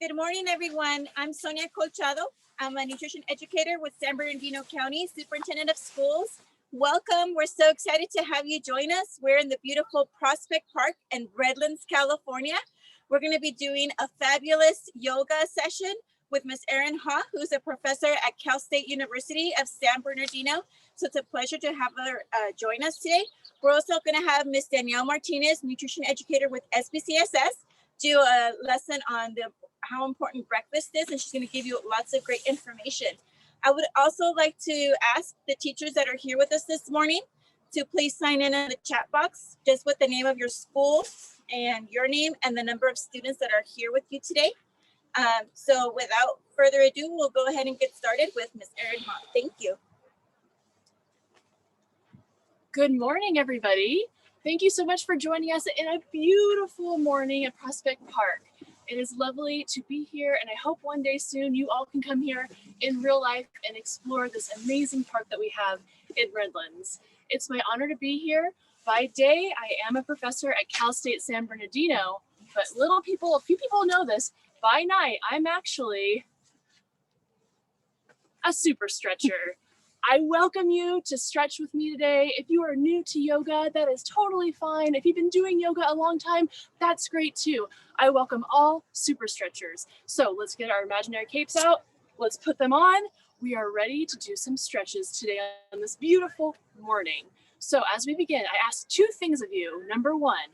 Good morning, everyone. I'm Sonia Colchado. I'm a nutrition educator with San Bernardino County, Superintendent of Schools. Welcome. We're so excited to have you join us. We're in the beautiful Prospect Park in Redlands, California. We're going to be doing a fabulous yoga session with Miss Erin Haugh, who's a professor at Cal State University of San Bernardino. So it's a pleasure to have her join us today. We're also going to have Miss Danielle Martinez, nutrition educator with SBCSS, do a lesson on how important breakfast is, and she's going to give you lots of great information. I would also like to ask the teachers that are here with us this morning to please sign in the chat box just with the name of your school and your name and the number of students that are here with you today. So without further ado, we'll go ahead and get started with Ms. Erin Haugh. Thank you. Good morning, everybody. Thank you so much for joining us in a beautiful morning at Prospect Park. It is lovely to be here, and I hope one day soon you all can come here in real life and explore this amazing park that we have in Redlands. It's my honor to be here. By day, I am a professor at Cal State San Bernardino, but a few people know this, by night, I'm actually a super stretcher. I welcome you to stretch with me today. If you are new to yoga, that is totally fine. If you've been doing yoga a long time, that's great too. I welcome all super stretchers. So let's get our imaginary capes out. Let's put them on. We are ready to do some stretches today on this beautiful morning. So as we begin, I ask two things of you. Number one,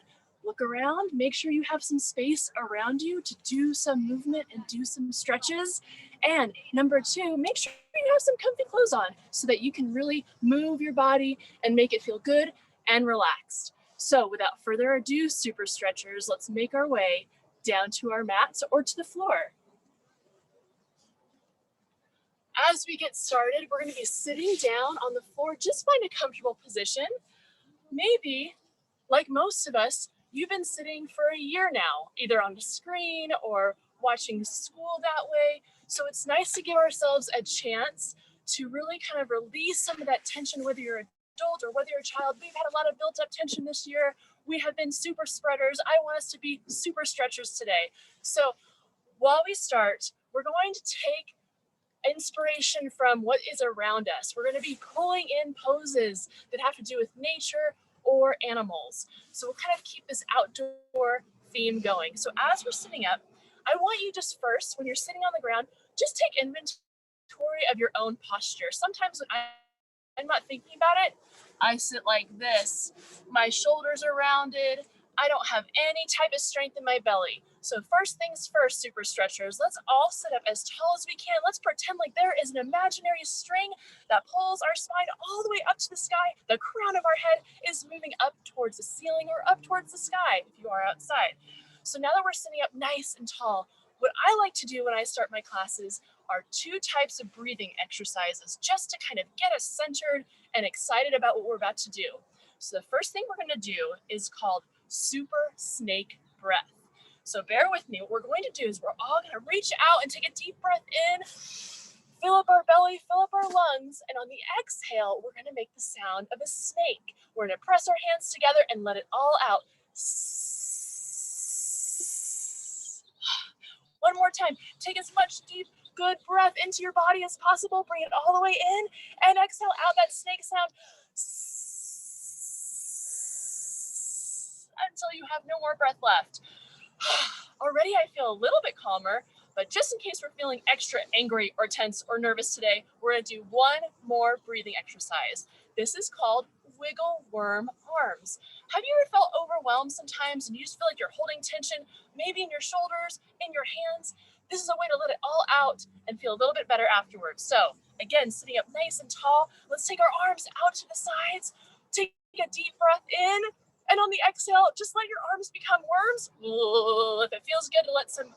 look around, make sure you have some space around you to do some movement and do some stretches. And number two, make sure you have some comfy clothes on so that you can really move your body and make it feel good and relaxed. So without further ado, super stretchers, let's make our way down to our mats or to the floor. As we get started, we're going to be sitting down on the floor. Just find a comfortable position. Maybe, like most of us, you've been sitting for a year now, either on the screen or watching school that way. So it's nice to give ourselves a chance to really kind of release some of that tension, whether you're an adult or whether you're a child. We've had a lot of built up tension this year. We have been super spreaders. I want us to be super stretchers today. So while we start, we're going to take inspiration from what is around us. We're going to be pulling in poses that have to do with nature or animals. So we'll kind of keep this outdoor theme going. So as we're sitting up, I want you just first, when you're sitting on the ground, just take inventory of your own posture. Sometimes when I'm not thinking about it, I sit like this. My shoulders are rounded. I don't have any type of strength in my belly. So first things first, super stretchers, let's all sit up as tall as we can. Let's pretend like there is an imaginary string that pulls our spine all the way up to the sky. The crown of our head is moving up towards the ceiling or up towards the sky if you are outside. So now that we're sitting up nice and tall, what I like to do when I start my classes are two types of breathing exercises just to kind of get us centered and excited about what we're about to do. So the first thing we're going to do is called super snake breath. So bear with me. What we're going to do is we're all going to reach out and take a deep breath in, fill up our belly, fill up our lungs, and on the exhale, we're going to make the sound of a snake. We're going to press our hands together and let it all out. One more time. Take as much deep, good breath into your body as possible. Bring it all the way in and exhale out that snake sound until you have no more breath left. Already I feel a little bit calmer, but just in case we're feeling extra angry or tense or nervous today, we're going to do one more breathing exercise. This is called wiggle worm arms. Have you ever felt overwhelmed sometimes and you just feel like you're holding tension, maybe in your shoulders, in your hands? This is a way to let it all out and feel a little bit better afterwards. So again, sitting up nice and tall, let's take our arms out to the sides, take a deep breath in, and on the exhale, just let your arms become worms. If it feels good to let some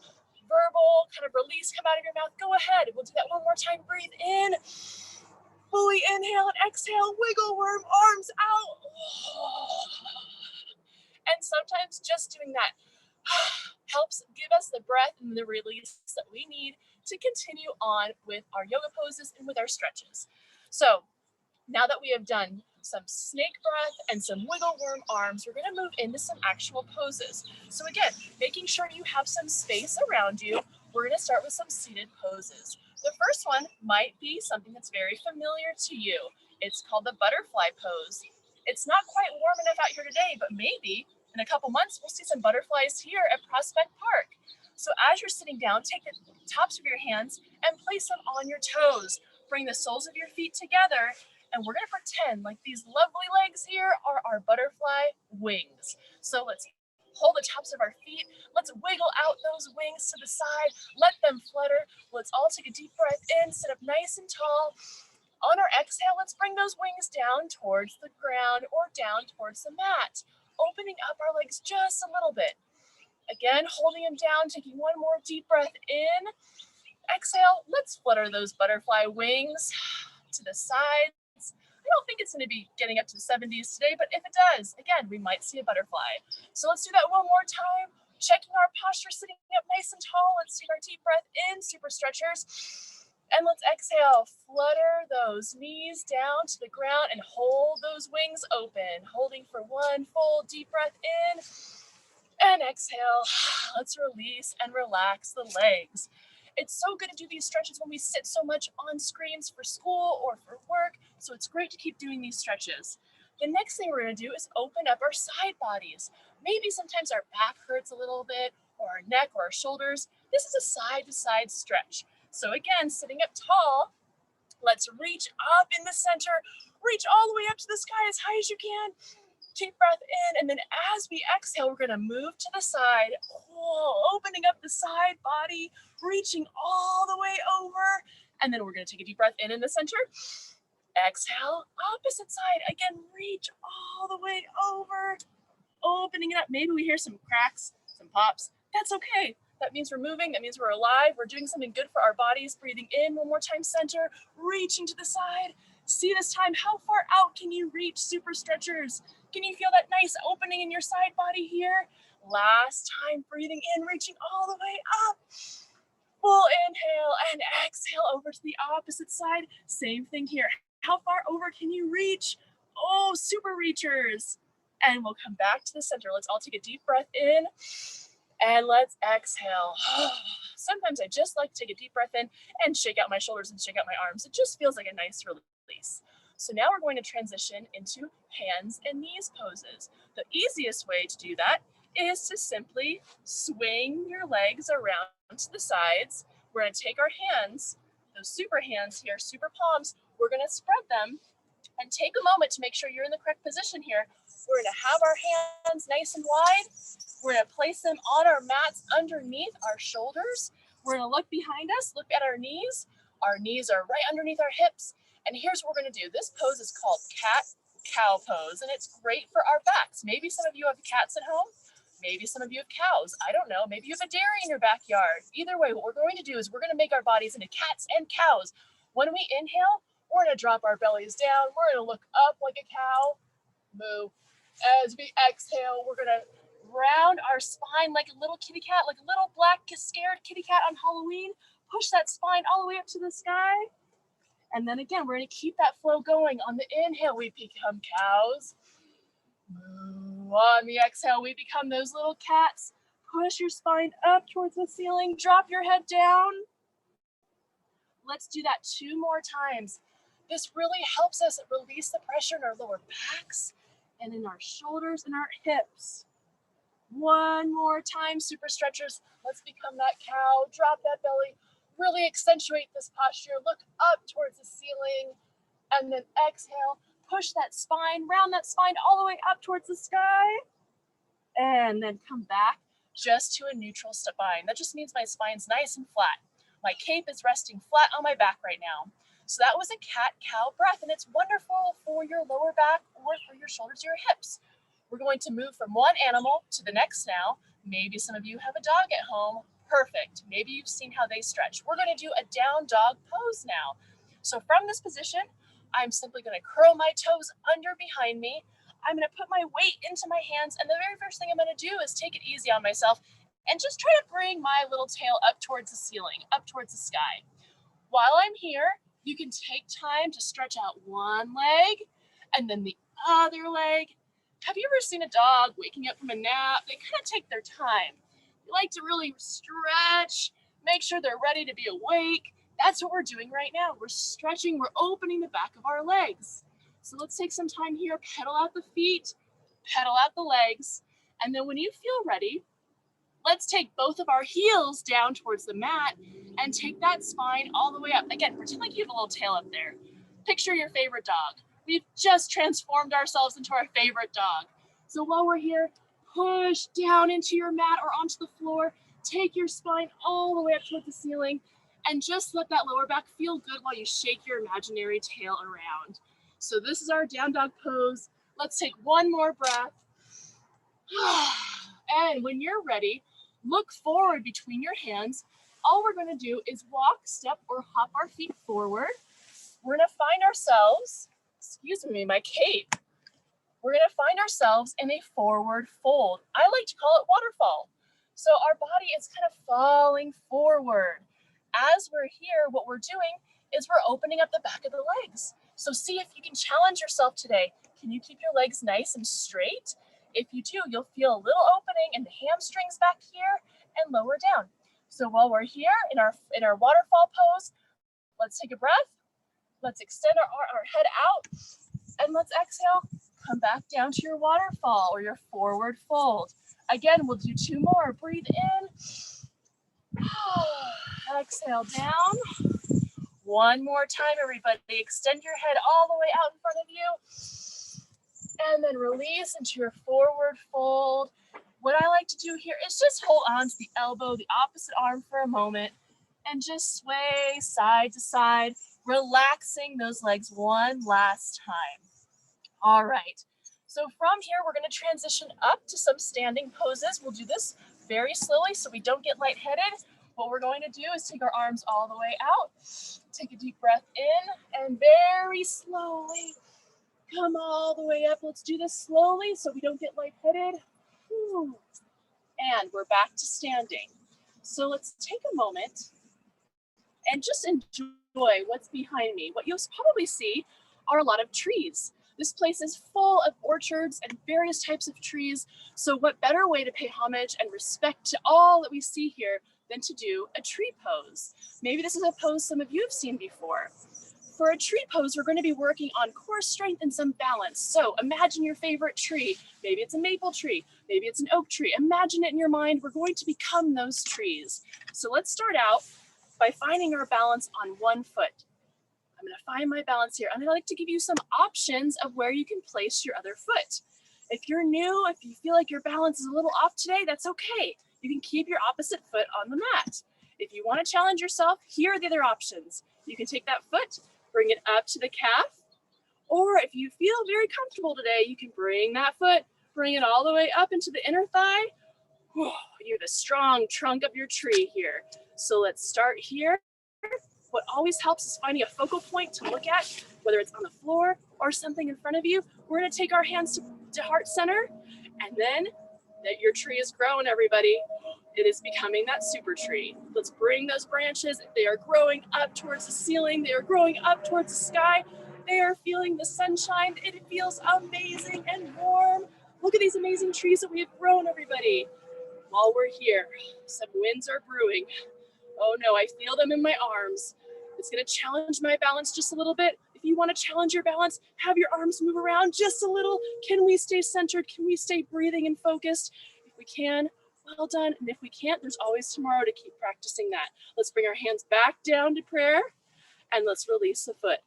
verbal kind of release come out of your mouth, go ahead. We'll do that one more time. Breathe in. Fully inhale and exhale, wiggle worm, arms out. And sometimes just doing that helps give us the breath and the release that we need to continue on with our yoga poses and with our stretches. So now that we have done some snake breath and some wiggle worm arms, we're going to move into some actual poses. So again, making sure you have some space around you. we're going to start with some seated poses. The first one might be something that's very familiar to you. It's called the butterfly pose. It's not quite warm enough out here today, but maybe in a couple months, we'll see some butterflies here at Prospect Park. So as you're sitting down, take the tops of your hands and place them on your toes. Bring the soles of your feet together, and we're gonna pretend like these lovely legs here are our butterfly wings. So let's hold the tops of our feet. Let's wiggle out those wings to the side. Let them flutter. Let's all take a deep breath in, sit up nice and tall. On our exhale, let's bring those wings down towards the ground or down towards the mat, opening up our legs just a little bit. Again, holding them down, taking one more deep breath in. Exhale, let's flutter those butterfly wings to the sides. I don't think it's going to be getting up to the 70s today, but if it does, again, we might see a butterfly. So let's do that one more time. Checking our posture, sitting up nice and tall. Let's take our deep breath in, super stretchers. And let's exhale, flutter those knees down to the ground and hold those wings open, holding for one full deep breath in. And exhale, let's release and relax the legs. It's so good to do these stretches when we sit so much on screens for school or for work, so it's great to keep doing these stretches. The next thing we're gonna do is open up our side bodies. Maybe sometimes our back hurts a little bit, or our neck or our shoulders. This is a side-to-side stretch. So again, sitting up tall, let's reach up in the center, reach all the way up to the sky as high as you can. Deep breath in, and then as we exhale, we're gonna move to the side, opening up the side body, reaching all the way over, and then we're gonna take a deep breath in the center. Exhale, opposite side, again, reach all the way over, opening it up. Maybe we hear some cracks, some pops. That's okay. That means we're moving, that means we're alive, we're doing something good for our bodies. Breathing in one more time, center, reaching to the side. See this time, how far out can you reach, super stretchers? Can you feel that nice opening in your side body here? Last time, breathing in, reaching all the way up. Full inhale and exhale over to the opposite side. Same thing here. How far over can you reach? Oh, super reachers. And we'll come back to the center. Let's all take a deep breath in and let's exhale. Sometimes I just like to take a deep breath in and shake out my shoulders and shake out my arms. It just feels like a nice release. So now we're going to transition into hands and knees poses. The easiest way to do that is to simply swing your legs around to the sides. We're going to take our hands, those super hands here, super palms, we're going to spread them and take a moment to make sure you're in the correct position here. We're going to have our hands nice and wide. We're going to place them on our mats underneath our shoulders. We're going to look behind us, look at our knees. Our knees are right underneath our hips. And here's what we're going to do. This pose is called cat-cow pose, and it's great for our backs. Maybe some of you have cats at home. Maybe some of you have cows. I don't know. Maybe you have a dairy in your backyard. Either way, what we're going to do is we're going to make our bodies into cats and cows. When we inhale, we're going to drop our bellies down. We're going to look up like a cow. Moo. As we exhale, we're going to round our spine like a little kitty cat, like a little black scared kitty cat on Halloween. Push that spine all the way up to the sky. And then again, we're going to keep that flow going. On the inhale, we become cows. Moo. On the exhale, we become those little cats. Push your spine up towards the ceiling. Drop your head down. Let's do that 2 more times. This really helps us release the pressure in our lower backs and in our shoulders and our hips. 1 more time, super stretchers. Let's become that cow. Drop that belly. Really accentuate this posture. Look up towards the ceiling. And then exhale. Push that spine, round that spine all the way up towards the sky. And then come back just to a neutral spine. That just means my spine's nice and flat. My cape is resting flat on my back right now. So that was a cat-cow breath, and it's wonderful for your lower back or for your shoulders, your hips. We're going to move from one animal to the next now. Maybe some of you have a dog at home. Perfect. Maybe you've seen how they stretch. We're going to do a down dog pose now. So from this position, I'm simply going to curl my toes under behind me. I'm going to put my weight into my hands, and the very first thing I'm going to do is take it easy on myself and just try to bring my little tail up towards the ceiling, up towards the sky. While I'm here, you can take time to stretch out one leg and then the other leg. Have you ever seen a dog waking up from a nap? They kind of take their time. They like to really stretch, Make sure they're ready to be awake. That's what we're doing right now. We're stretching, we're opening the back of our legs. So let's take some time here, pedal out the feet, pedal out the legs. And then when you feel ready, let's take both of our heels down towards the mat and take that spine all the way up. Again, pretend like you have a little tail up there. Picture your favorite dog. We've just transformed ourselves into our favorite dog. So while we're here, push down into your mat or onto the floor. Take your spine all the way up towards the ceiling and just let that lower back feel good while you shake your imaginary tail around. So this is our down dog pose. Let's take one more breath. And when you're ready, look forward between your hands. All we're going to do is walk, step, or hop our feet forward. We're going to find ourselves, excuse me, my cape. We're going to find ourselves in a forward fold. I like to call it waterfall. So our body is kind of falling forward. As we're here, what we're doing is we're opening up the back of the legs. So see if you can challenge yourself today. Can you keep your legs nice and straight? If you do, you'll feel a little opening in the hamstrings back here and lower down. So while we're here in our waterfall pose, let's take a breath. Let's extend our head out and let's exhale. Come back down to your waterfall or your forward fold. Again, we'll do two more. Breathe in. Exhale down. One more time, everybody. Extend your head all the way out in front of you. And then release into your forward fold. What I like to do here is just hold on to the elbow, the opposite arm for a moment, and just sway side to side, relaxing those legs one last time. All right. So from here, we're going to transition up to some standing poses. We'll do this very slowly so we don't get lightheaded. What we're going to do is take our arms all the way out. Take a deep breath in and very slowly come all the way up. Let's do this slowly so we don't get lightheaded. And we're back to standing. So let's take a moment and just enjoy what's behind me. What you'll probably see are a lot of trees. This place is full of orchards and various types of trees. So what better way to pay homage and respect to all that we see here than to do a tree pose? Maybe this is a pose some of you have seen before. For a tree pose, we're going to be working on core strength and some balance. So imagine your favorite tree. Maybe it's a maple tree. Maybe it's an oak tree. Imagine it in your mind. We're going to become those trees. So let's start out by finding our balance on one foot. I'm going to find my balance here. And I'd like to give you some options of where you can place your other foot. If you're new, if you feel like your balance is a little off today, that's okay. You can keep your opposite foot on the mat. If you want to challenge yourself, here are the other options. You can take that foot, bring it up to the calf, or if you feel very comfortable today, you can bring that foot, bring it all the way up into the inner thigh. You have a strong trunk of your tree here. So let's start here. What always helps is finding a focal point to look at, whether it's on the floor or something in front of you. We're going to take our hands to heart center, and then that your tree is growing, everybody. It is becoming that super tree. Let's bring those branches. They are growing up towards the ceiling. They are growing up towards the sky. They are feeling the sunshine. It feels amazing and warm. Look at these amazing trees that we have grown, everybody. While we're here, some winds are brewing. Oh no, I feel them in my arms. It's gonna challenge my balance just a little bit. If you wanna challenge your balance, have your arms move around just a little. Can we stay centered? Can we stay breathing and focused? If we can, well done. And if we can't, there's always tomorrow to keep practicing that. Let's bring our hands back down to prayer and let's release the foot.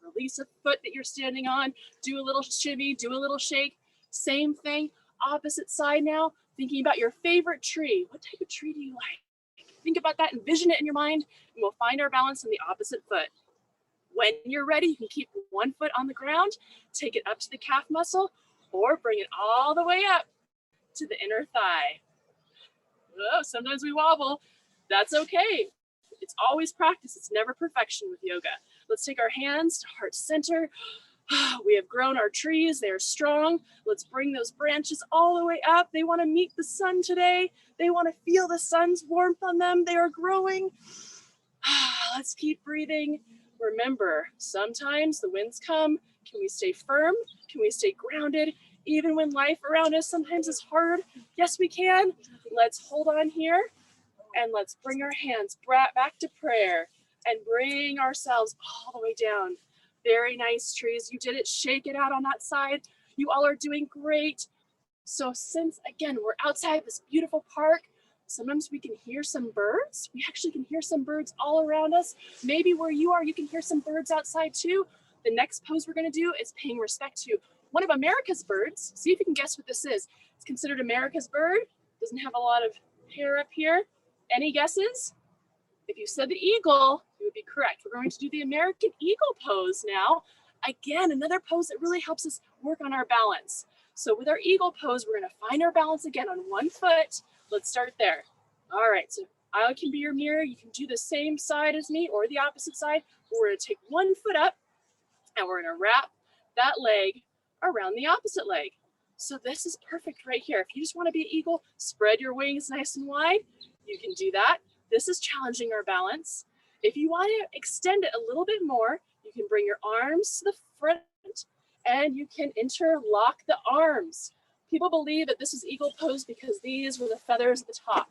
Release a foot that you're standing on. Do a little shimmy, do a little shake. Same thing, opposite side now. Thinking about your favorite tree. What type of tree do you like? Think about that, envision it in your mind, and we'll find our balance on the opposite foot. When you're ready, you can keep one foot on the ground, take it up to the calf muscle, or bring it all the way up to the inner thigh. Oh, sometimes we wobble. That's okay. It's always practice. It's never perfection with yoga. Let's take our hands to heart center. We have grown our trees. They are strong. Let's bring those branches all the way up. They want to meet the sun today. They want to feel the sun's warmth on them. They are growing. Let's keep breathing. Remember, sometimes the winds come. Can we stay firm? Can we stay grounded? Even when life around us sometimes is hard, yes, we can. Let's hold on here And let's bring our hands back to prayer and bring ourselves all the way down. Very nice, trees. You did it. Shake it out on that side. You all are doing great. So since, again, we're outside this beautiful park, sometimes we can hear some birds. We actually can hear some birds all around us. Maybe where you are, you can hear some birds outside too. The next pose we're going to do is paying respect to one of America's birds. See if you can guess what this is. It's considered America's bird. Doesn't have a lot of hair up here. Any guesses? If you said the eagle, you would be correct. We're going to do the American eagle pose now. Again, another pose that really helps us work on our balance. So with our eagle pose, we're going to find our balance again on one foot. Let's start there. All right, so I can be your mirror. You can do the same side as me or the opposite side. We're going to take one foot up and we're going to wrap that leg around the opposite leg. So this is perfect right here. If you just want to be an eagle, spread your wings nice and wide. You can do that. This is challenging our balance. If you want to extend it a little bit more, you can bring your arms to the front and you can interlock the arms. People believe that this is eagle pose because these were the feathers at the top.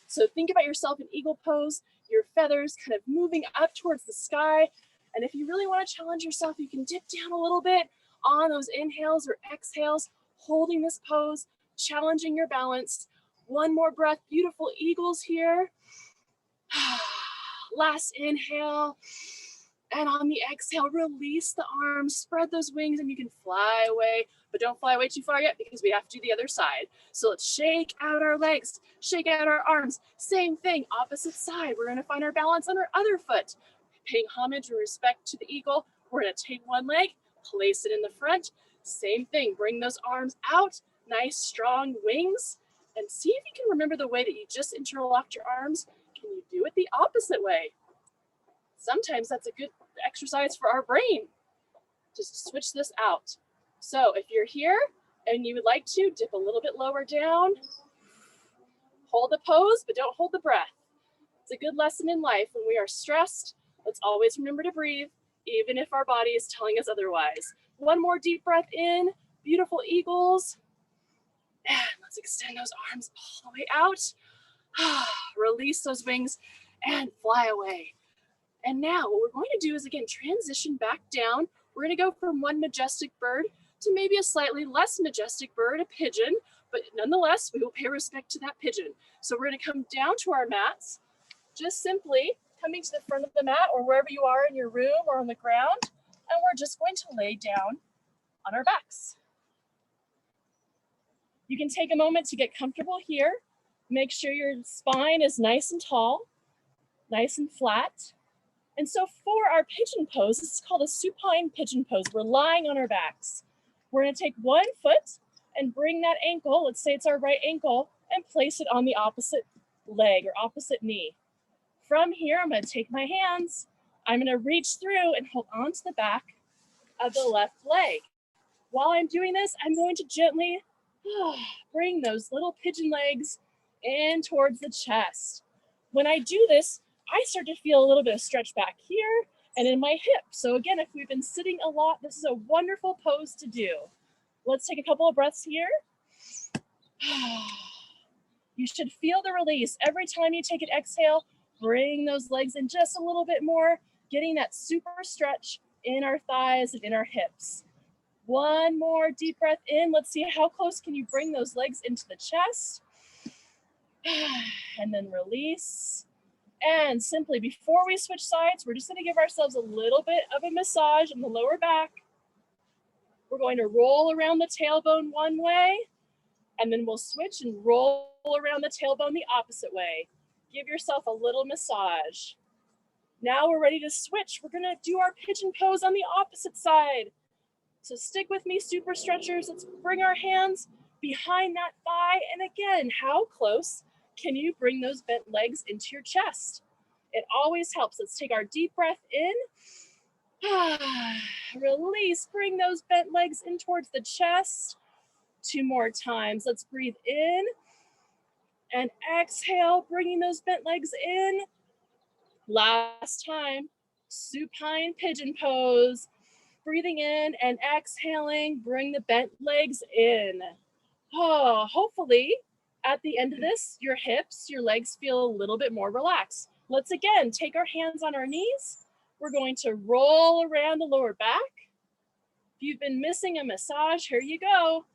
So think about yourself in eagle pose, your feathers kind of moving up towards the sky. And if you really want to challenge yourself, you can dip down a little bit on those inhales or exhales, holding this pose, challenging your balance. One more breath, beautiful eagles here. Last inhale, and on the exhale, release the arms, spread those wings, and you can fly away, but don't fly away too far yet because we have to do the other side. So let's shake out our legs, shake out our arms. Same thing, opposite side. We're gonna find our balance on our other foot. Paying homage and respect to the eagle, we're gonna take one leg, place it in the front. Same thing, bring those arms out, nice strong wings, and see if you can remember the way that you just interlocked your arms. Can you do it the opposite way? Sometimes that's a good exercise for our brain. Just switch this out. So if you're here and you would like to dip a little bit lower down, hold the pose, but don't hold the breath. It's a good lesson in life. When we are stressed, let's always remember to breathe, even if our body is telling us otherwise. One more deep breath in, beautiful eagles. And let's extend those arms all the way out. Release those wings and fly away. And now what we're going to do is, again, transition back down. We're going to go from one majestic bird to maybe a slightly less majestic bird, a pigeon, but nonetheless, we will pay respect to that pigeon. So we're going to come down to our mats, just simply coming to the front of the mat or wherever you are in your room or on the ground, and we're just going to lay down on our backs. You can take a moment to get comfortable here. Make sure your spine is nice and tall, nice and flat. And so for our pigeon pose, this is called a supine pigeon pose. We're lying on our backs. We're gonna take one foot and bring that ankle, let's say it's our right ankle, and place it on the opposite leg or opposite knee. From here, I'm gonna take my hands, I'm gonna reach through and hold onto the back of the left leg. While I'm doing this, I'm going to gently bring those little pigeon legs in towards the chest. When I do this, I start to feel a little bit of stretch back here and in my hip. So again, if we've been sitting a lot, this is a wonderful pose to do. Let's take a couple of breaths here. You should feel the release. Every time you take an exhale, bring those legs in just a little bit more, getting that super stretch in our thighs and in our hips. One more deep breath in. Let's see how close can you bring those legs into the chest. And then release. And simply, before we switch sides, we're just going to give ourselves a little bit of a massage in the lower back. We're going to roll around the tailbone one way, and then we'll switch and roll around the tailbone the opposite way. Give yourself a little massage. Now we're ready to switch. We're going to do our pigeon pose on the opposite side. So stick with me, super stretchers. Let's bring our hands behind that thigh. And again, how close can you bring those bent legs into your chest? It always helps. Let's take our deep breath in. Release, bring those bent legs in towards the chest. 2 more times. Let's breathe in and exhale, bringing those bent legs in. Last time, supine pigeon pose. Breathing in and exhaling, bring the bent legs in. Hopefully, At the end of this, your hips, your legs feel a little bit more relaxed. Let's again take our hands on our knees. We're going to roll around the lower back. If you've been missing a massage, here you go.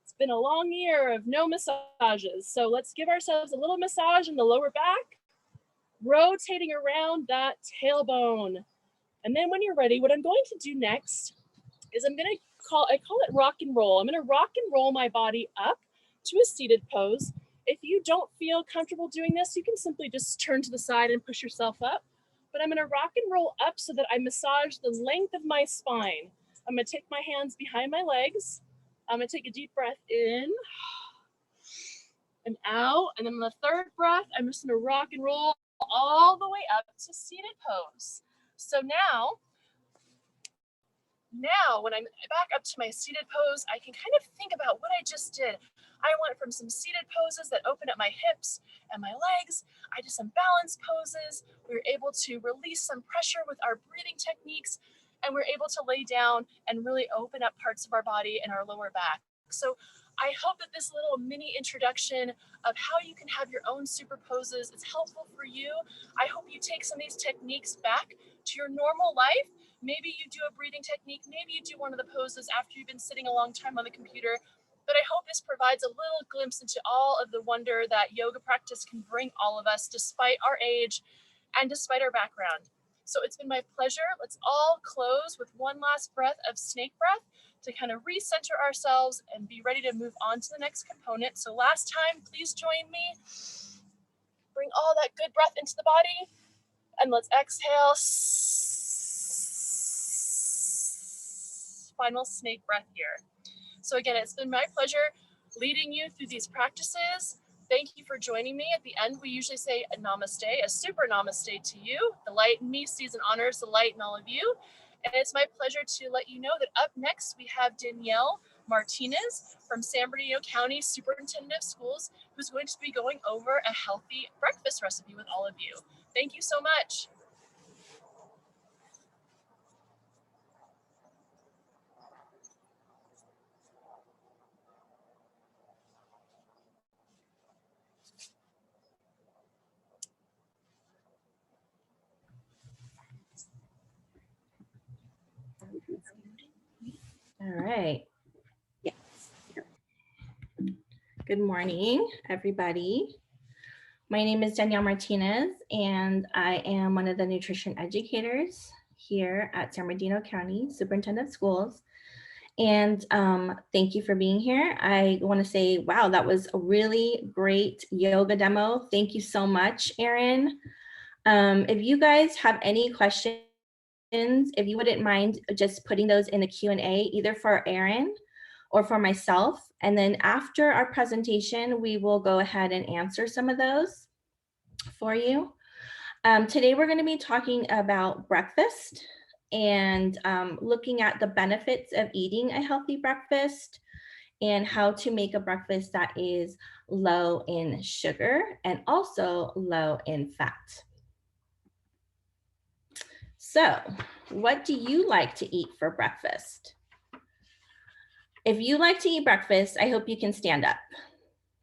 It's been a long year of no massages. So let's give ourselves a little massage in the lower back, rotating around that tailbone. And then when you're ready, what I'm going to do next is I call it rock and roll. I'm gonna rock and roll my body up to a seated pose. If you don't feel comfortable doing this, you can simply just turn to the side and push yourself up. But I'm gonna rock and roll up so that I massage the length of my spine. I'm gonna take my hands behind my legs. I'm gonna take a deep breath in and out. And then on the third breath, I'm just gonna rock and roll all the way up to seated pose. So now when I'm back up to my seated pose, I can kind of think about what I just did. I went from some seated poses that open up my hips and my legs. I did some balance poses. We were able to release some pressure with our breathing techniques, and we're able to lay down and really open up parts of our body and our lower back. So I hope that this little mini introduction of how you can have your own super poses is helpful for you. I hope you take some of these techniques back to your normal life. Maybe you do a breathing technique, maybe you do one of the poses after you've been sitting a long time on the computer, but I hope this provides a little glimpse into all of the wonder that yoga practice can bring all of us despite our age and despite our background. So it's been my pleasure. Let's all close with one last breath of snake breath to kind of recenter ourselves and be ready to move on to the next component. So last time, please join me. Bring all that good breath into the body, and let's exhale. Final snake breath here. So again, it's been my pleasure leading you through these practices. Thank you for joining me. At the end, we usually say a namaste, a super namaste to you. The light in me sees and honors the light in all of you. And it's my pleasure to let you know that up next, we have Danielle Martinez from San Bernardino County Superintendent of Schools, who's going to be going over a healthy breakfast recipe with all of you. Thank you so much. All right. Yes. Good morning, everybody. My name is Danielle Martinez, and I am one of the nutrition educators here at San Bernardino County Superintendent of Schools. And thank you for being here. I want to say, wow, that was a really great yoga demo. Thank you so much, Erin. If you guys have any questions, if you wouldn't mind just putting those in the Q&A, either for Erin or for myself. And then after our presentation, we will go ahead and answer some of those for you. Today, we're going to be talking about breakfast and looking at the benefits of eating a healthy breakfast and how to make a breakfast that is low in sugar and also low in fat. So, what do you like to eat for breakfast? If you like to eat breakfast, I hope you can stand up.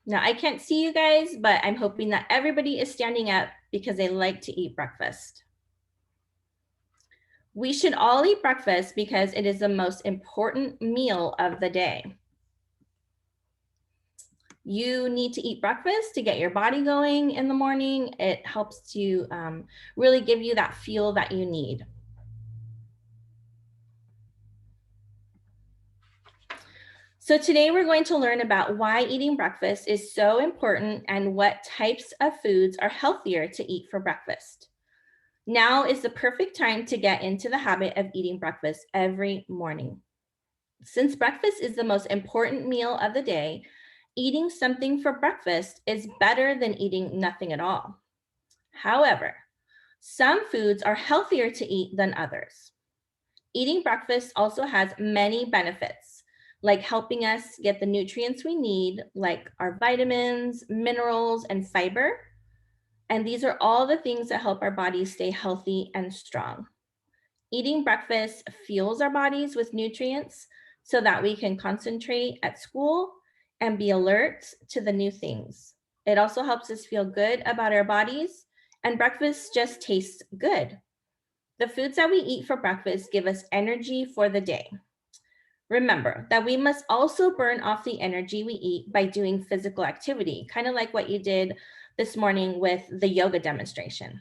Now, I can't see you guys, but I'm hoping that everybody is standing up because they like to eat breakfast. We should all eat breakfast because it is the most important meal of the day. You need to eat breakfast to get your body going in the morning. It helps to really give you that fuel that you need. So today we're going to learn about why eating breakfast is so important and what types of foods are healthier to eat for breakfast. Now is the perfect time to get into the habit of eating breakfast every morning. Since breakfast is the most important meal of the day, eating something for breakfast is better than eating nothing at all. However, some foods are healthier to eat than others. Eating breakfast also has many benefits, like helping us get the nutrients we need, like our vitamins, minerals, and fiber. And these are all the things that help our bodies stay healthy and strong. Eating breakfast fuels our bodies with nutrients so that we can concentrate at school and be alert to the new things. It also helps us feel good about our bodies, and breakfast just tastes good. The foods that we eat for breakfast give us energy for the day. Remember that we must also burn off the energy we eat by doing physical activity, kind of like what you did this morning with the yoga demonstration.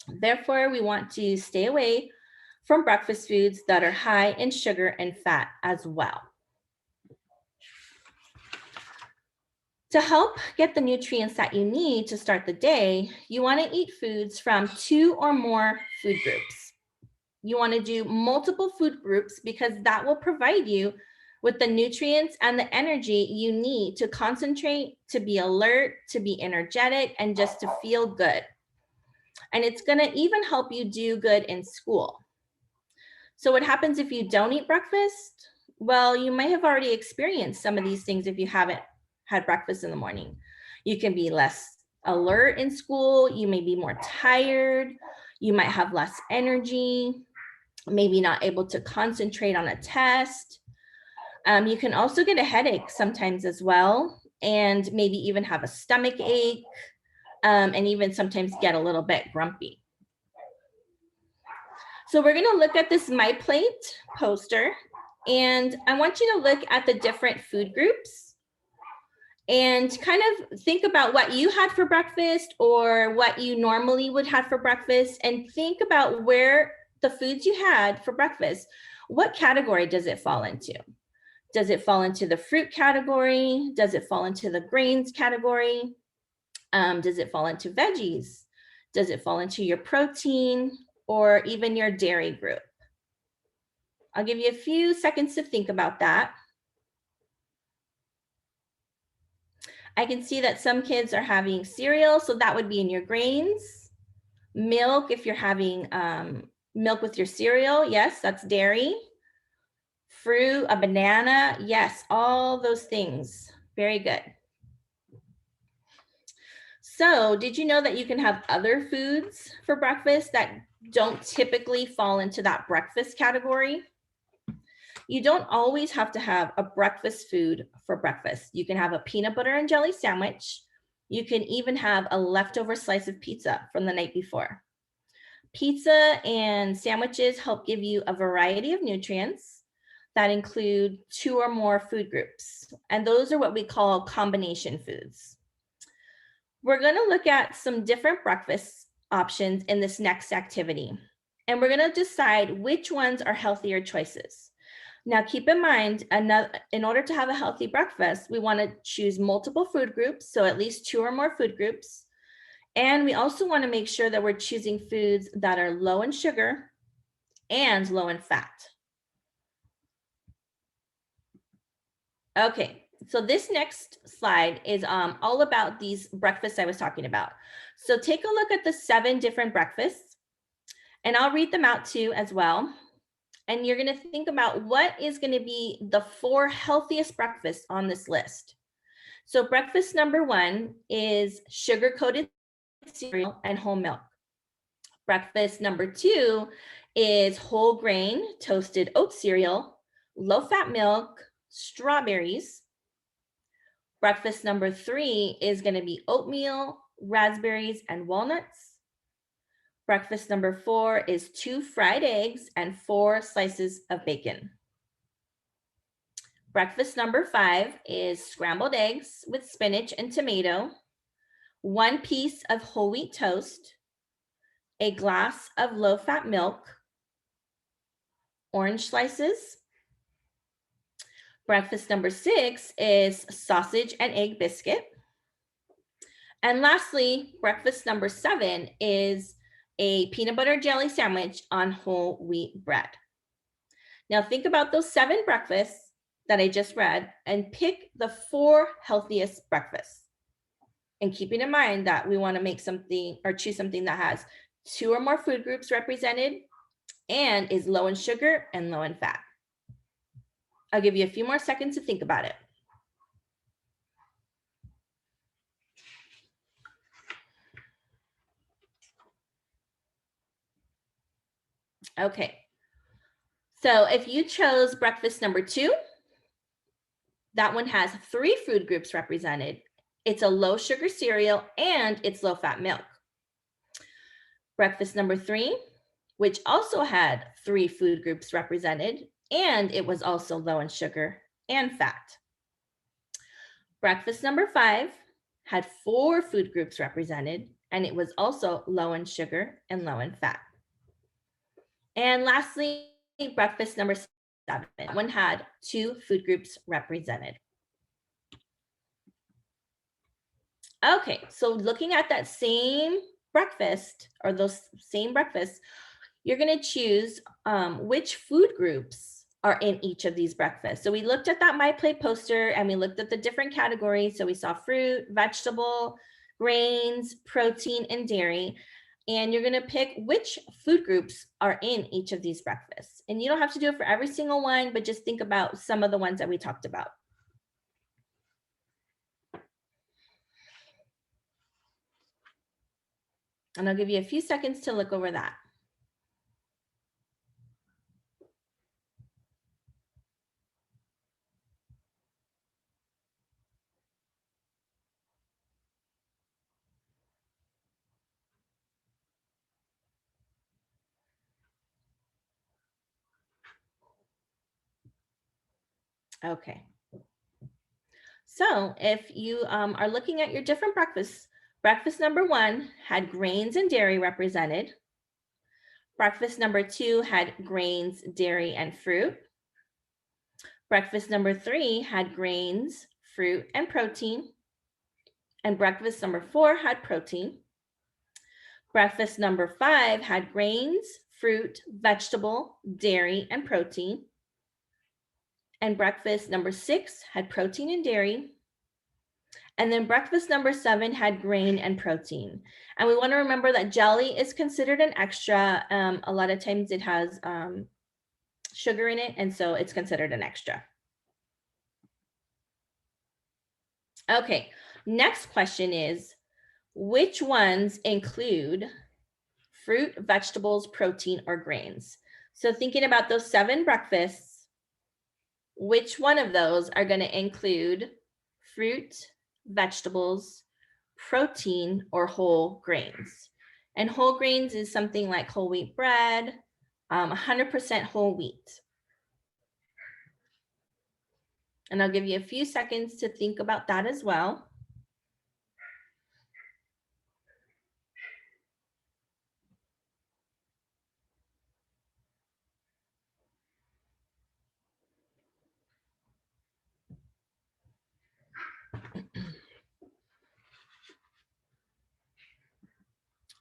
Therefore, we want to stay away from breakfast foods that are high in sugar and fat as well. To help get the nutrients that you need to start the day, you want to eat foods from 2 or more food groups. You want to do multiple food groups because that will provide you with the nutrients and the energy you need to concentrate, to be alert, to be energetic, and just to feel good. And it's going to even help you do good in school. So what happens if you don't eat breakfast? Well, you might have already experienced some of these things if you haven't had breakfast in the morning. You can be less alert in school. You may be more tired. You might have less energy, maybe not able to concentrate on a test. You can also get a headache sometimes as well, and maybe even have a stomach ache, and even sometimes get a little bit grumpy. So we're going to look at this My Plate poster, and I want you to look at the different food groups and kind of think about what you had for breakfast or what you normally would have for breakfast, and think about where the foods you had for breakfast, what category does it fall into? Does it fall into the fruit category? Does it fall into the grains category? Does it fall into veggies? Does it fall into your protein or even your dairy group? I'll give you a few seconds to think about that. I can see that some kids are having cereal, so that would be in your grains. Milk, if you're having milk with your cereal, yes, that's dairy. Fruit, a banana, yes, all those things. Very good. So, did you know that you can have other foods for breakfast that don't typically fall into that breakfast category? You don't always have to have a breakfast food for breakfast. You can have a peanut butter and jelly sandwich. You can even have a leftover slice of pizza from the night before. Pizza and sandwiches help give you a variety of nutrients that include 2 or more food groups. And those are what we call combination foods. We're going to look at some different breakfast options in this next activity, and we're going to decide which ones are healthier choices. Now, keep in mind, in order to have a healthy breakfast, we want to choose multiple food groups, so at least 2 or more food groups. And we also want to make sure that we're choosing foods that are low in sugar and low in fat. Okay, so this next slide is all about these breakfasts I was talking about. So take a look at the 7 different breakfasts, and I'll read them out too as well. And you're going to think about what is going to be the 4 healthiest breakfasts on this list. So breakfast number 1 is sugar-coated cereal and whole milk. Breakfast number 2 is whole grain toasted oat cereal, low-fat milk, strawberries. Breakfast number 3 is going to be oatmeal, raspberries, and walnuts. Breakfast number 4 is 2 fried eggs and 4 slices of bacon. Breakfast number 5 is scrambled eggs with spinach and tomato, 1 piece of whole wheat toast, a glass of low-fat milk, orange slices. Breakfast number 6 is sausage and egg biscuit. And lastly, breakfast number 7 is a peanut butter jelly sandwich on whole wheat bread. Now think about those 7 breakfasts that I just read and pick the 4 healthiest breakfasts. And keeping in mind that we want to make something or choose something that has 2 or more food groups represented and is low in sugar and low in fat. I'll give you a few more seconds to think about it. Okay, so if you chose breakfast number 2, That one has 3 food groups represented. It's a low sugar cereal and it's low fat milk. Breakfast number 3, which also had 3 food groups represented, and it was also low in sugar and fat. Breakfast number 5 had 4 food groups represented, and it was also low in sugar and low in fat. And lastly, breakfast number 7, one had 2 food groups represented. Okay, so looking at that same breakfast or those same breakfasts, you're going to choose which food groups are in each of these breakfasts. So we looked at that My Plate poster and we looked at the different categories. So we saw fruit, vegetable, grains, protein, and dairy. And you're going to pick which food groups are in each of these breakfasts. And you don't have to do it for every single one, but just think about some of the ones that we talked about. And I'll give you a few seconds to look over that. Okay. So if you are looking at your different breakfasts, breakfast number 1 had grains and dairy represented. Breakfast number 2 had grains, dairy, and fruit. Breakfast number 3 had grains, fruit, and protein. And breakfast number 4 had protein. Breakfast number 5 had grains, fruit, vegetable, dairy, and protein. And breakfast number 6 had protein and dairy. And then breakfast number 7 had grain and protein. And we want to remember that jelly is considered an extra. A lot of times it has sugar in it, and so it's considered an extra. Okay, next question is, which ones include fruit, vegetables, protein, or grains? So thinking about those 7 breakfasts, which one of those are going to include fruit, vegetables, protein, or whole grains? And whole grains is something like whole wheat bread, 100% whole wheat. And I'll give you a few seconds to think about that as well.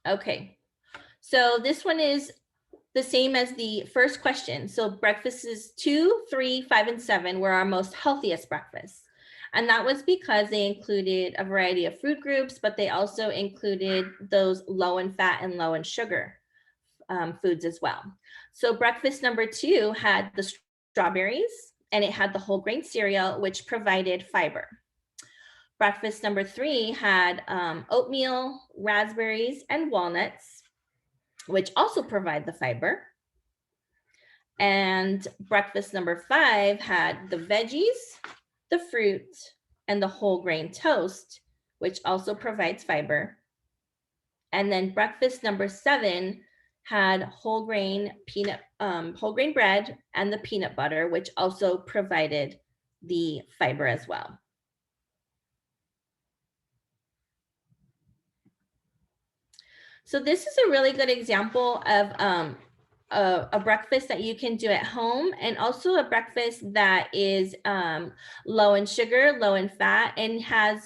Okay, so this one is the same as the first question. So breakfasts is 2, 3, 5, and 7 were our most healthiest breakfasts. And that was because they included a variety of food groups, but they also included those low in fat and low in sugar foods as well. So breakfast number 2 had the strawberries, and it had the whole grain cereal, which provided fiber. Breakfast number 3 had oatmeal, raspberries, and walnuts, which also provide the fiber. And breakfast number 5 had the veggies, the fruit, and the whole grain toast, which also provides fiber. And then breakfast number 7 had whole grain bread and the peanut butter, which also provided the fiber as well. So this is a really good example of a breakfast that you can do at home, and also a breakfast that is low in sugar, low in fat, and has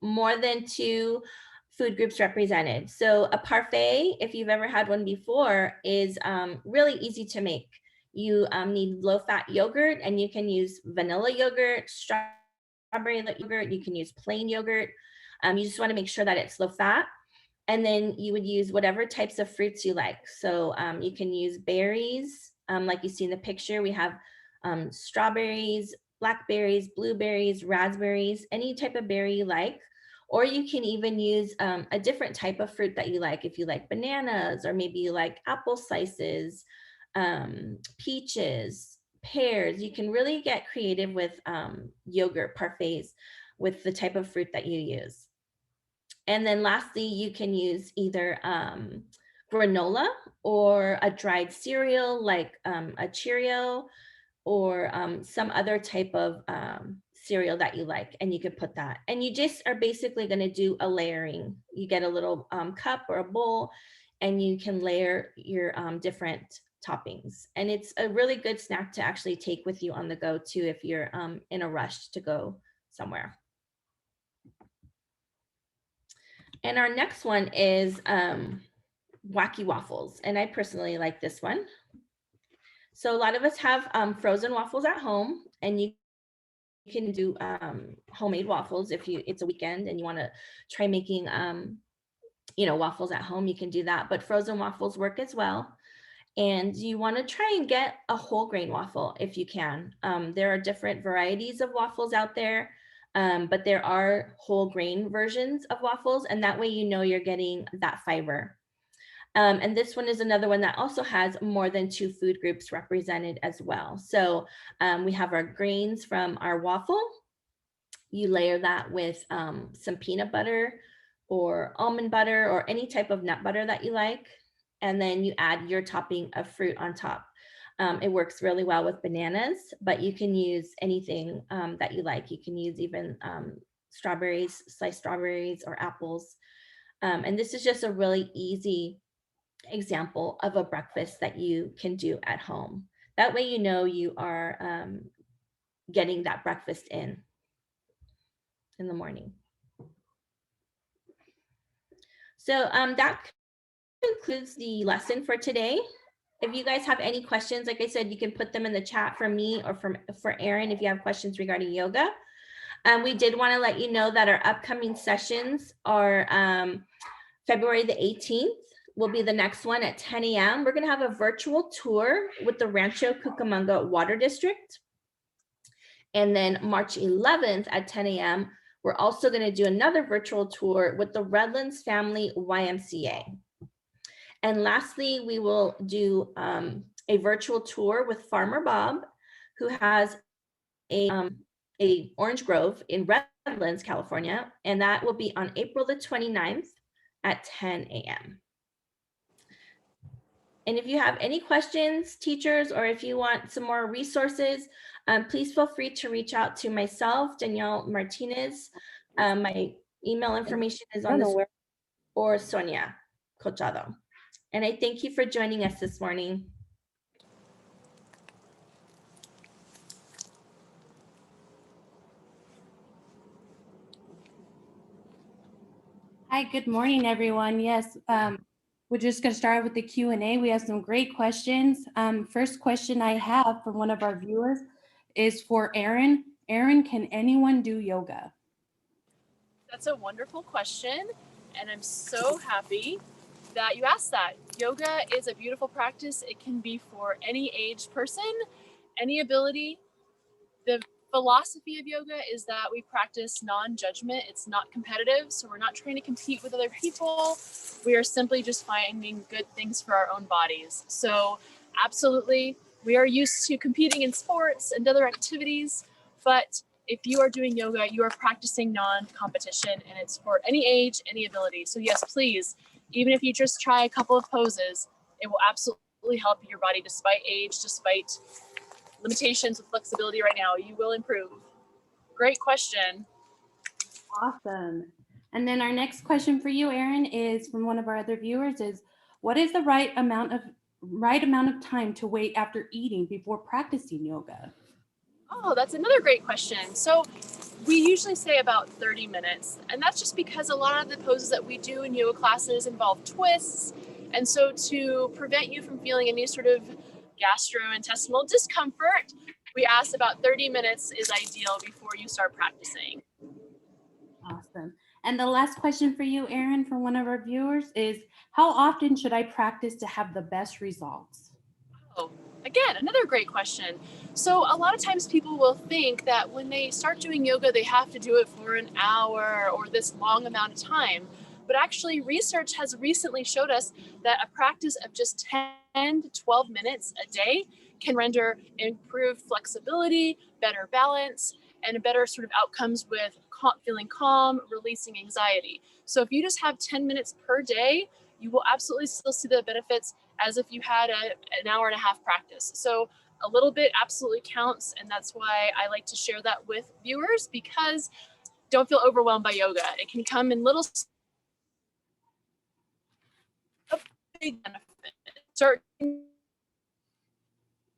more than 2 food groups represented. So a parfait, if you've ever had one before, is really easy to make. You need low-fat yogurt, and you can use vanilla yogurt, strawberry yogurt, you can use plain yogurt. You just want to make sure that it's low-fat. And then you would use whatever types of fruits you like. So you can use berries, like you see in the picture. We have strawberries, blackberries, blueberries, raspberries, any type of berry you like. Or you can even use a different type of fruit that you like. If you like bananas, or maybe you like apple slices, peaches, pears. You can really get creative with yogurt parfaits with the type of fruit that you use. And then lastly, you can use either granola or a dried cereal like a Cheerio or some other type of cereal that you like, and you could put that. And you just are basically going to do a layering. You get a little cup or a bowl, and you can layer your different toppings. And it's a really good snack to actually take with you on the go too if you're in a rush to go somewhere. And our next one is wacky waffles. And I personally like this one. So a lot of us have frozen waffles at home, and you can do homemade waffles if it's a weekend and you want to try making waffles at home. You can do that, but frozen waffles work as well. And you want to try and get a whole grain waffle if you can. There are different varieties of waffles out there, but there are whole grain versions of waffles, and that way you know you're getting that fiber. And this one is another one that also has more than 2 food groups represented as well. So we have our grains from our waffle. You layer that with some peanut butter or almond butter or any type of nut butter that you like. And then you add your topping of fruit on top. It works really well with bananas, but you can use anything that you like. You can use even strawberries, sliced strawberries or apples. And this is just a really easy example of a breakfast that you can do at home. That way you know you are getting that breakfast in the morning. So that concludes the lesson for today. If you guys have any questions, like I said, you can put them in the chat for me or for Erin if you have questions regarding yoga. We did want to let you know that our upcoming sessions are February the 18th will be the next one at 10 a.m. We're going to have a virtual tour with the Rancho Cucamonga Water District. And then March 11th at 10 a.m., we're also going to do another virtual tour with the Redlands Family YMCA. And lastly, we will do a virtual tour with Farmer Bob, who has a orange grove in Redlands, California, and that will be on April the 29th at 10 a.m. And if you have any questions, teachers, or if you want some more resources, please feel free to reach out to myself, Danielle Martinez. My email information is on this, or Sonia Colchado. And I thank you for joining us this morning. Hi, good morning, everyone. Yes, we're just going to start with the Q&A. We have some great questions. First question I have from one of our viewers is for Erin. Erin, can anyone do yoga? That's a wonderful question, and I'm so happy that you asked that. Yoga is a beautiful practice. It can be for any age person, any ability. The philosophy of yoga is that we practice non-judgment. It's not competitive, so we're not trying to compete with other people. We are simply just finding good things for our own bodies. So absolutely, we are used to competing in sports and other activities, but if you are doing yoga, you are practicing non-competition, and it's for any age, any ability. So yes, please, even if you just try a couple of poses, it will absolutely help your body despite age, despite limitations with flexibility right now. You will improve. Great question. Awesome. And then our next question for you, Erin, is from one of our other viewers is, what is the right amount of time to wait after eating before practicing yoga? Oh, that's another great question. So we usually say about 30 minutes, and that's just because a lot of the poses that we do in yoga classes involve twists. And so to prevent you from feeling any sort of gastrointestinal discomfort, we ask about 30 minutes is ideal before you start practicing. Awesome. And the last question for you, Erin, from one of our viewers is, how often should I practice to have the best results? Oh, again, another great question. So a lot of times people will think that when they start doing yoga, they have to do it for an hour or this long amount of time. But actually, research has recently showed us that a practice of just 10 to 12 minutes a day can render improved flexibility, better balance, and better sort of outcomes with feeling calm, releasing anxiety. So if you just have 10 minutes per day, you will absolutely still see the benefits as if you had an hour and a half practice. So a little bit absolutely counts, and that's why I like to share that with viewers, because don't feel overwhelmed by yoga. It can come in little big benefit. Start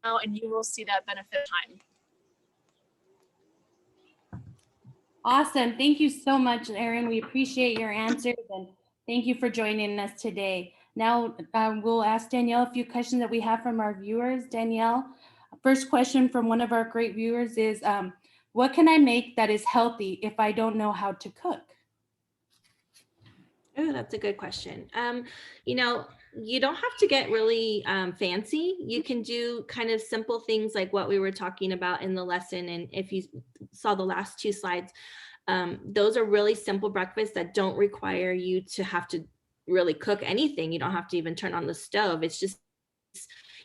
now and you will see that benefit time. Awesome. Thank you so much, Erin. We appreciate your answers and thank you for joining us today. Now we'll ask Danielle a few questions that we have from our viewers. Danielle, first question from one of our great viewers is, what can I make that is healthy if I don't know how to cook? Oh, that's a good question. You know, you don't have to get really fancy. You can do kind of simple things like what we were talking about in the lesson. And if you saw the last two slides, those are really simple breakfasts that don't require you to have to really cook anything. You don't have to even turn on the stove. It's just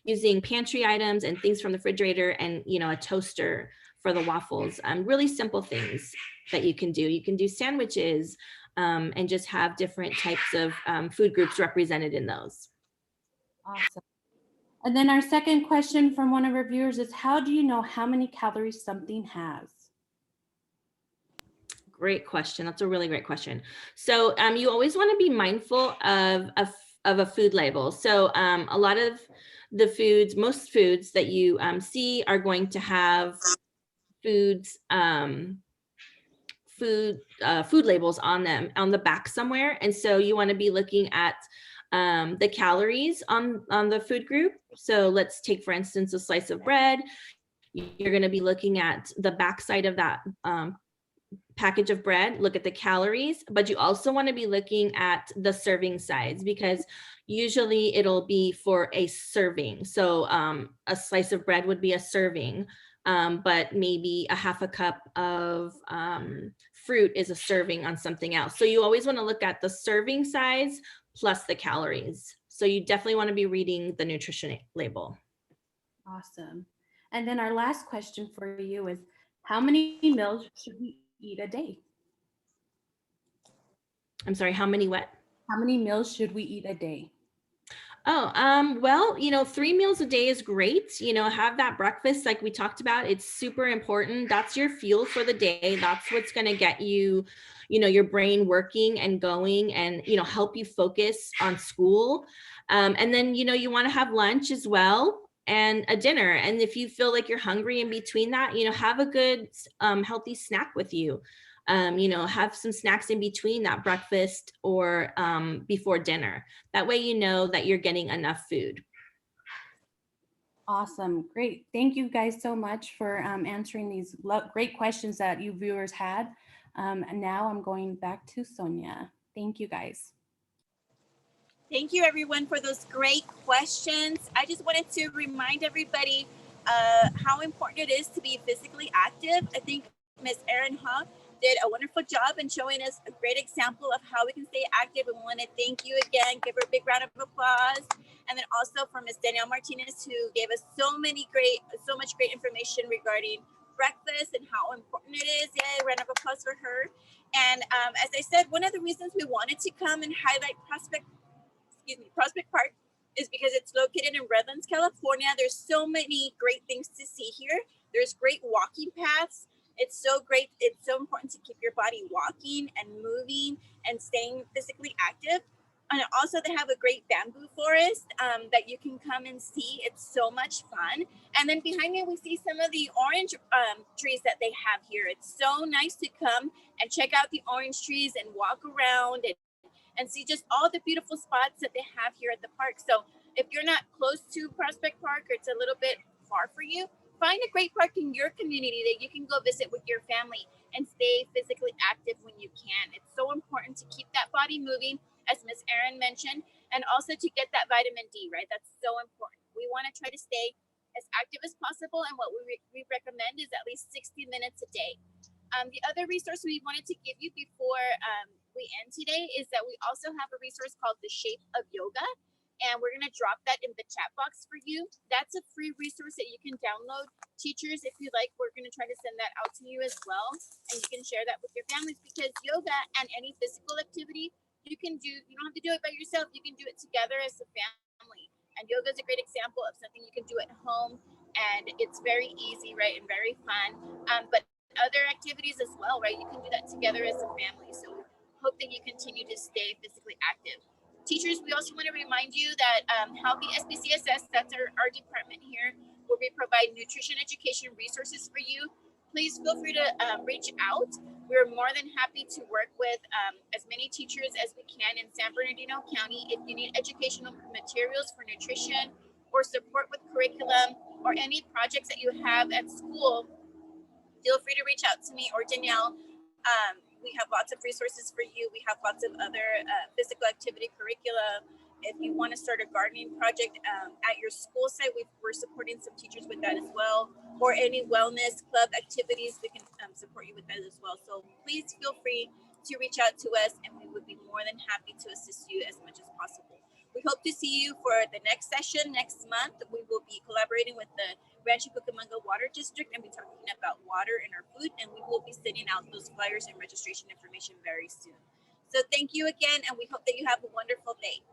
using pantry items and things from the refrigerator and, you know, a toaster for the waffles. Really simple things that you can do. You can do sandwiches, and just have different types of food groups represented in those. Awesome. And then our second question from one of our viewers is, how do you know how many calories something has? Great question. That's a really great question. So you always want to be mindful of a food label. So a lot of the foods, most foods that you see are going to have foods, food labels on them on the back somewhere. And so you want to be looking at the calories on the food group. So let's take, for instance, a slice of bread. You're going to be looking at the backside of that package of bread, look at the calories, but you also want to be looking at the serving size, because usually it'll be for a serving. So a slice of bread would be a serving, but maybe a half a cup of fruit is a serving on something else. So you always want to look at the serving size plus the calories. So you definitely want to be reading the nutrition label. Awesome. And then our last question for you is, how many meals should we eat a day? I'm sorry, how many what? How many meals should we eat a day? Oh, well, you know, 3 meals a day is great. You know, have that breakfast like we talked about. It's super important. That's your fuel for the day. That's what's going to get you, you know, your brain working and going and, you know, help you focus on school. And then, you know, you want to have lunch as well and a dinner. And if you feel like you're hungry in between that, you know, have a good, healthy snack with you. You know, have some snacks in between that breakfast or before dinner. That way, you know that you're getting enough food. Awesome. Great. Thank you guys so much for answering these great questions that you viewers had. And now I'm going back to Sonia. Thank you guys. Thank you everyone for those great questions. I just wanted to remind everybody how important it is to be physically active. I think Miss Erin Haugh did a wonderful job in showing us a great example of how we can stay active. And we want to thank you again, give her a big round of applause. And then also for Miss Danielle Martinez, who gave us so much great information regarding breakfast and how important it is. Yay, round of applause for her. And as I said, one of the reasons we wanted to come and highlight Prospect Park is because it's located in Redlands, California. There's so many great things to see here. There's great walking paths. It's so great. It's so important to keep your body walking and moving and staying physically active. And also they have a great bamboo forest that you can come and see. It's so much fun. And then behind me, we see some of the orange trees that they have here. It's so nice to come and check out the orange trees and walk around and see just all the beautiful spots that they have here at the park. So if you're not close to Prospect Park or it's a little bit far for you, find a great park in your community that you can go visit with your family and stay physically active when you can. It's so important to keep that body moving, as Miss Erin mentioned, and also to get that vitamin D, right? That's so important. We want to try to stay as active as possible, and what we recommend is at least 60 minutes a day. The other resource we wanted to give you before we end today is that we also have a resource called The Shape of Yoga. and we're going to drop that in the chat box for you. That's a free resource that you can download. Teachers, if you like, we're going to try to send that out to you as well, and you can share that with your families, because yoga and any physical activity you can do, you don't have to do it by yourself, you can do it together as a family. And yoga is a great example of something you can do at home, and it's very easy, right, and very fun. But other activities as well, right? You can do that together as a family. So hope that you continue to stay physically active. Teachers, we also want to remind you that Healthy SBCSS, that's our department here, where we provide nutrition education resources for you. Please feel free to reach out. We're more than happy to work with as many teachers as we can in San Bernardino County. If you need educational materials for nutrition or support with curriculum or any projects that you have at school, feel free to reach out to me or Danielle. We have lots of resources for you. We have lots of other physical activity curricula. If you want to start a gardening project at your school site, we're supporting some teachers with that as well. Or any wellness club activities, we can support you with that as well. So please feel free to reach out to us, and we would be more than happy to assist you as much as possible. We hope to see you for the next session next month. We will be collaborating with the Rancho Cucamonga Water District and be talking about water in our food, and we will be sending out those flyers and registration information very soon. So thank you again, and we hope that you have a wonderful day.